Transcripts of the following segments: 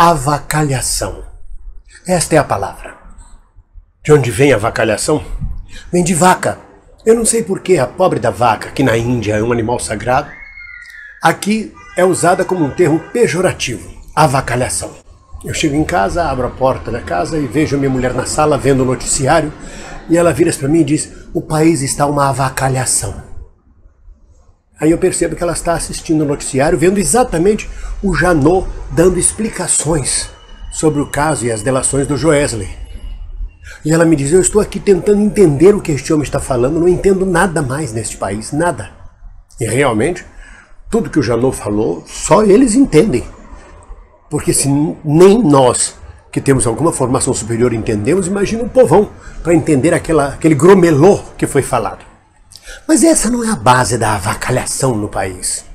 Avacalhação. Esta é a palavra. De onde vem a avacalhação? Vem de vaca. Eu não sei por que a pobre da vaca, que na Índia é um animal sagrado, aqui é usada como um termo pejorativo. Avacalhação. Eu chego em casa, abro a porta da casa e vejo minha mulher na sala vendo o noticiário e ela vira para mim e diz: o país está uma avacalhação. Aí eu percebo que ela está assistindo o noticiário, vendo exatamente o Janot dando explicações sobre o caso e as delações do Joesley. E ela me diz: eu estou aqui tentando entender o que este homem está falando, não entendo nada mais neste país, nada. E realmente, tudo que o Janot falou, só eles entendem. Porque se nem nós, que temos alguma formação superior, entendemos, imagina um povão para entender aquele gromelô que foi falado. Mas essa não é a base da avacalhação no país.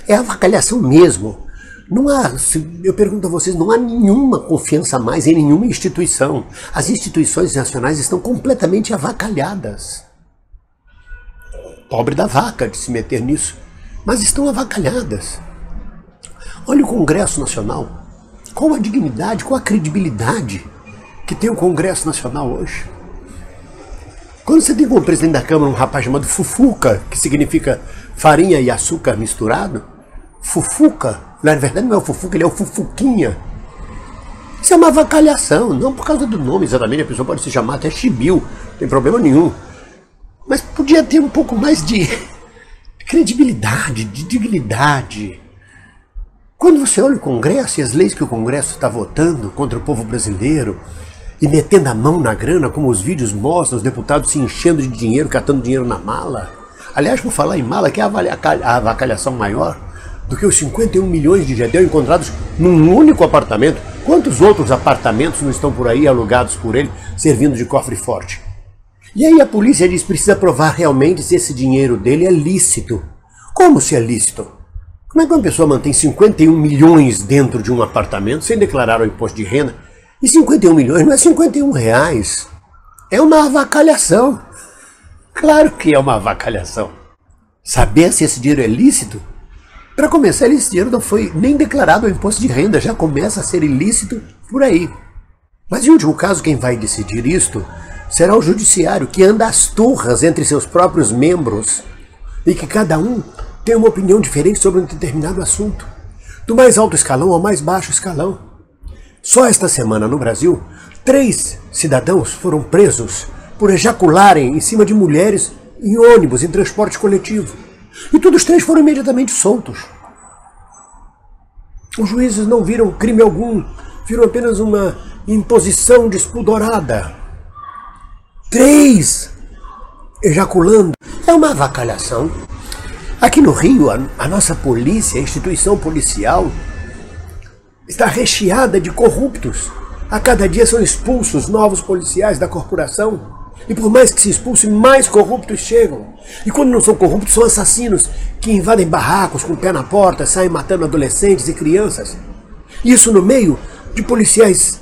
É a avacalhação mesmo. Não há, eu pergunto a vocês, não há nenhuma confiança mais em nenhuma instituição. As instituições nacionais estão completamente avacalhadas. Pobre da vaca de se meter nisso, mas estão avacalhadas. Olha o Congresso Nacional. Qual a dignidade, qual a credibilidade que tem o Congresso Nacional hoje? Quando você tem como presidente da Câmara um rapaz chamado Fufuca, que significa farinha e açúcar misturado, Fufuca, na verdade não é o Fufuca, ele é o Fufuquinha. Isso é uma avacalhação, não por causa do nome exatamente, a pessoa pode se chamar até Chibiu, não tem problema nenhum. Mas podia ter um pouco mais de credibilidade, de dignidade. Quando você olha o Congresso e as leis que o Congresso está votando contra o povo brasileiro, e metendo a mão na grana, como os vídeos mostram, os deputados se enchendo de dinheiro, catando dinheiro na mala. Aliás, por falar em mala, que é a avacalhação maior do que os 51 milhões de gedel encontrados num único apartamento. Quantos outros apartamentos não estão por aí alugados por ele, servindo de cofre forte? E aí a polícia diz que precisa provar realmente se esse dinheiro dele é lícito. Como se é lícito? Como é que uma pessoa mantém 51 milhões dentro de um apartamento sem declarar o imposto de renda? E 51 milhões não é 51 reais. É uma avacalhação. Claro que é uma avacalhação. Saber se esse dinheiro é lícito? Para começar, esse dinheiro não foi nem declarado ao imposto de renda. Já começa a ser ilícito por aí. Mas em último caso, quem vai decidir isto será o judiciário, que anda às turras entre seus próprios membros e que cada um tem uma opinião diferente sobre um determinado assunto. Do mais alto escalão ao mais baixo escalão. Só esta semana no Brasil, 3 cidadãos foram presos por ejacularem em cima de mulheres em ônibus, em transporte coletivo. E todos os 3 foram imediatamente soltos. Os juízes não viram crime algum, viram apenas uma imposição despudorada. 3 ejaculando. É uma avacalhação. Aqui no Rio, a nossa polícia, a instituição policial, está recheada de corruptos. A cada dia são expulsos novos policiais da corporação. E por mais que se expulse, mais corruptos chegam. E quando não são corruptos, são assassinos que invadem barracos com o pé na porta, saem matando adolescentes e crianças. Isso no meio de policiais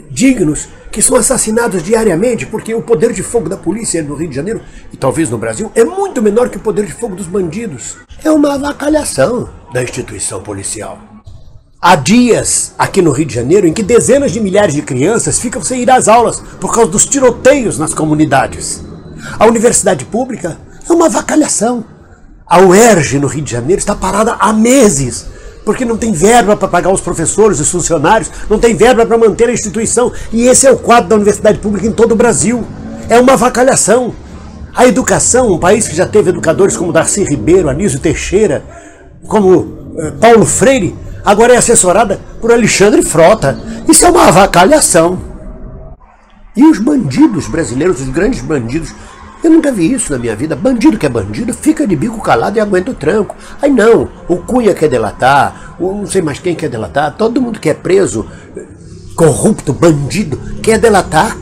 dignos que são assassinados diariamente, porque o poder de fogo da polícia no Rio de Janeiro, e talvez no Brasil, é muito menor que o poder de fogo dos bandidos. É uma avacalhação da instituição policial. Há dias, aqui no Rio de Janeiro, em que dezenas de milhares de crianças ficam sem ir às aulas por causa dos tiroteios nas comunidades. A universidade pública é uma avacalhação. A UERJ, no Rio de Janeiro, está parada há meses, porque não tem verba para pagar os professores, os funcionários, não tem verba para manter a instituição. E esse é o quadro da universidade pública em todo o Brasil. É uma avacalhação. A educação, um país que já teve educadores como Darcy Ribeiro, Anísio Teixeira, como Paulo Freire, agora é assessorada por Alexandre Frota. Isso é uma avacalhação. E os bandidos brasileiros, os grandes bandidos, eu nunca vi isso na minha vida. Bandido que é bandido fica de bico calado e aguenta o tranco. Aí não, o Cunha quer delatar, o não sei mais quem quer delatar, todo mundo que é preso, corrupto, bandido, quer delatar.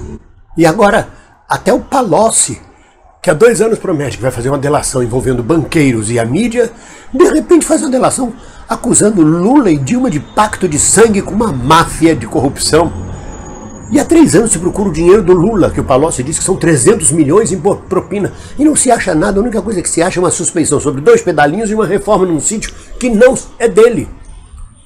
E agora, até o Palocci, que há 2 anos promete que vai fazer uma delação envolvendo banqueiros e a mídia, de repente faz uma delação acusando Lula e Dilma de pacto de sangue com uma máfia de corrupção. E há 3 anos se procura o dinheiro do Lula, que o Palocci disse que são 300 milhões em propina, e não se acha nada. A única coisa que se acha é uma suspeição sobre 2 pedalinhos e uma reforma num sítio que não é dele.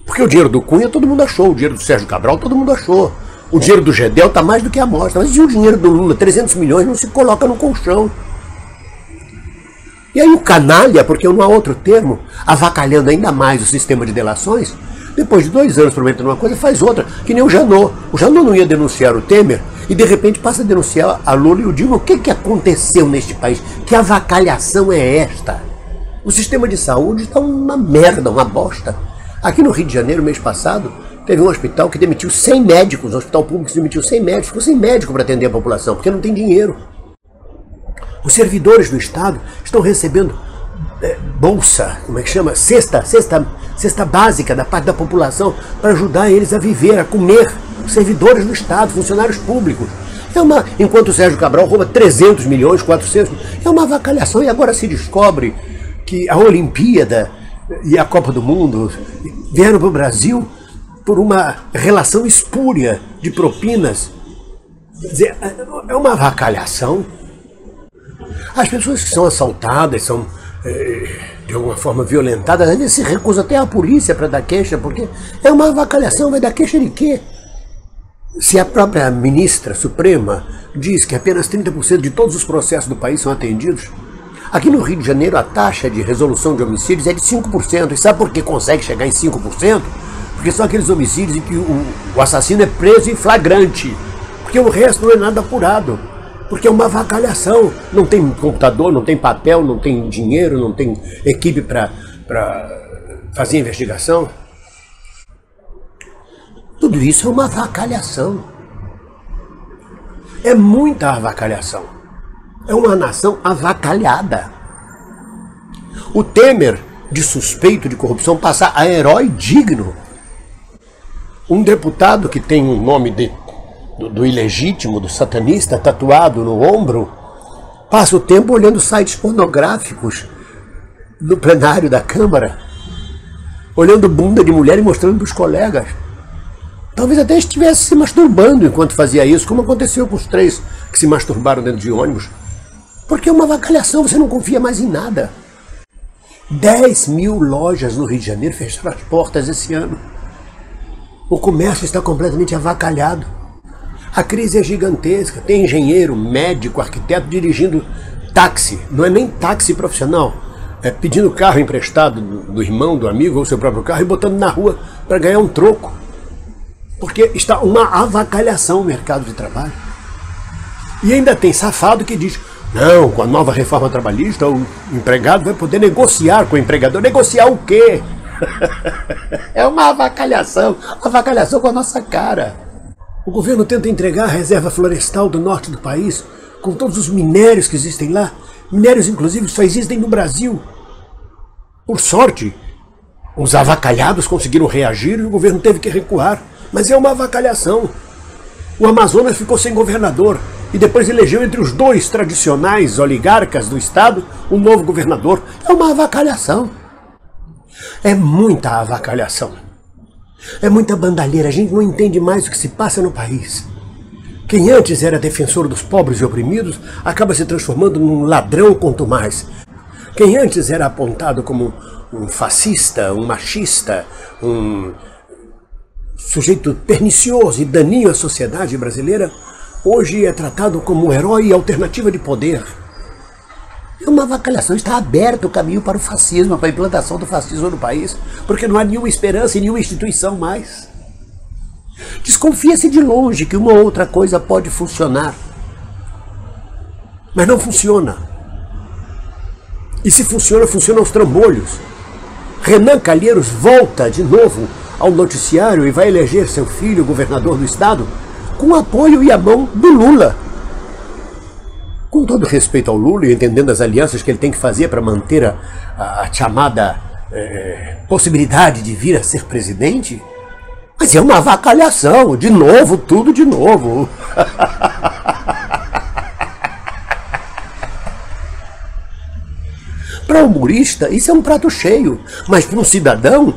Porque o dinheiro do Cunha todo mundo achou, o dinheiro do Sérgio Cabral todo mundo achou. O dinheiro do Gedel está mais do que a amostra. Mas e o dinheiro do Lula, 300 milhões, não se coloca no colchão. E aí o canalha, porque não há outro termo, avacalhando ainda mais o sistema de delações, depois de 2 anos prometendo uma coisa, faz outra, que nem o Janot. O Janot não ia denunciar o Temer e de repente passa a denunciar a Lula e o Dilma. O que aconteceu neste país? Que avacalhação é esta? O sistema de saúde está uma merda, uma bosta. Aqui no Rio de Janeiro, mês passado, teve um hospital que demitiu 100 médicos, um hospital público que demitiu 100 médicos, ficou sem médico para atender a população, porque não tem dinheiro. Os servidores do Estado estão recebendo bolsa, como é que chama? Cesta básica da parte da população para ajudar eles a viver, a comer. Os servidores do Estado, funcionários públicos. Enquanto o Sérgio Cabral rouba 300 milhões, 400 milhões, é uma avacalhação e agora se descobre que a Olimpíada e a Copa do Mundo vieram para o Brasil por uma relação espúria de propinas. Quer dizer, é uma avacalhação. As pessoas que são assaltadas, são de alguma forma violentadas, às vezes se recusam até a polícia para dar queixa, porque é uma avacalhação. Vai dar queixa de quê? Se a própria ministra suprema diz que apenas 30% de todos os processos do país são atendidos, aqui no Rio de Janeiro a taxa de resolução de homicídios é de 5%. E sabe por que consegue chegar em 5%? Porque são aqueles homicídios em que o assassino é preso em flagrante, porque o resto não é nada apurado. Porque é uma avacalhação. Não tem computador, não tem papel, não tem dinheiro, não tem equipe para fazer investigação. Tudo isso é uma avacalhação. É muita avacalhação. É uma nação avacalhada. O Temer, de suspeito de corrupção, passa a herói digno. Um deputado que tem um nome do ilegítimo, do satanista, tatuado no ombro, passa o tempo olhando sites pornográficos no plenário da Câmara, olhando bunda de mulher e mostrando para os colegas. Talvez até estivesse se masturbando enquanto fazia isso, como aconteceu com os 3 que se masturbaram dentro de ônibus. Porque é uma avacalhação, você não confia mais em nada. 10 mil lojas no Rio de Janeiro fecharam as portas esse ano. O comércio está completamente avacalhado. A crise é gigantesca. Tem engenheiro, médico, arquiteto dirigindo táxi. Não é nem táxi profissional. É pedindo carro emprestado do irmão, do amigo ou seu próprio carro e botando na rua para ganhar um troco. Porque está uma avacalhação o mercado de trabalho. E ainda tem safado que diz: não, com a nova reforma trabalhista o empregado vai poder negociar com o empregador. Negociar o quê? É uma avacalhação com a nossa cara. O governo tenta entregar a reserva florestal do norte do país, com todos os minérios que existem lá, minérios inclusive só existem no Brasil. Por sorte, os avacalhados conseguiram reagir e o governo teve que recuar. Mas é uma avacalhação. O Amazonas ficou sem governador e depois elegeu entre os 2 tradicionais oligarcas do estado um novo governador. É uma avacalhação. É muita avacalhação. É muita bandalheira. A gente não entende mais o que se passa no país. Quem antes era defensor dos pobres e oprimidos acaba se transformando num ladrão quanto mais. Quem antes era apontado como um fascista, um machista, um sujeito pernicioso e daninho à sociedade brasileira, hoje é tratado como herói e alternativa de poder. É uma avacalhação. Está aberto o caminho para o fascismo, para a implantação do fascismo no país, porque não há nenhuma esperança e nenhuma instituição mais. Desconfia-se de longe que uma ou outra coisa pode funcionar, mas não funciona. E se funciona, funciona aos trambolhos. Renan Calheiros volta de novo ao noticiário e vai eleger seu filho governador do estado com o apoio e a mão do Lula. Com todo respeito ao Lula e entendendo as alianças que ele tem que fazer para manter a chamada possibilidade de vir a ser presidente, mas é uma avacalhação, de novo, tudo de novo. Para o humorista, isso é um prato cheio, mas para um cidadão,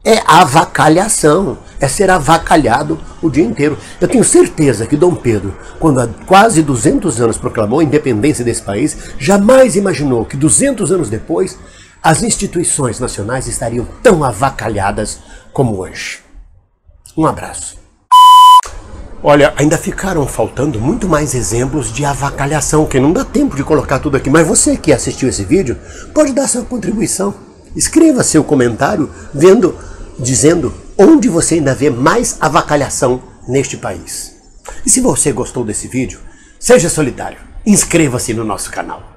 é avacalhação, é ser avacalhado o dia inteiro. Eu tenho certeza que Dom Pedro, quando há quase 200 anos proclamou a independência desse país, jamais imaginou que 200 anos depois as instituições nacionais estariam tão avacalhadas como hoje. Um abraço. Olha, ainda ficaram faltando muito mais exemplos de avacalhação, que não dá tempo de colocar tudo aqui, mas você que assistiu esse vídeo pode dar sua contribuição. Escreva seu comentário dizendo onde você ainda vê mais avacalhação neste país. E se você gostou desse vídeo, seja solidário, inscreva-se no nosso canal.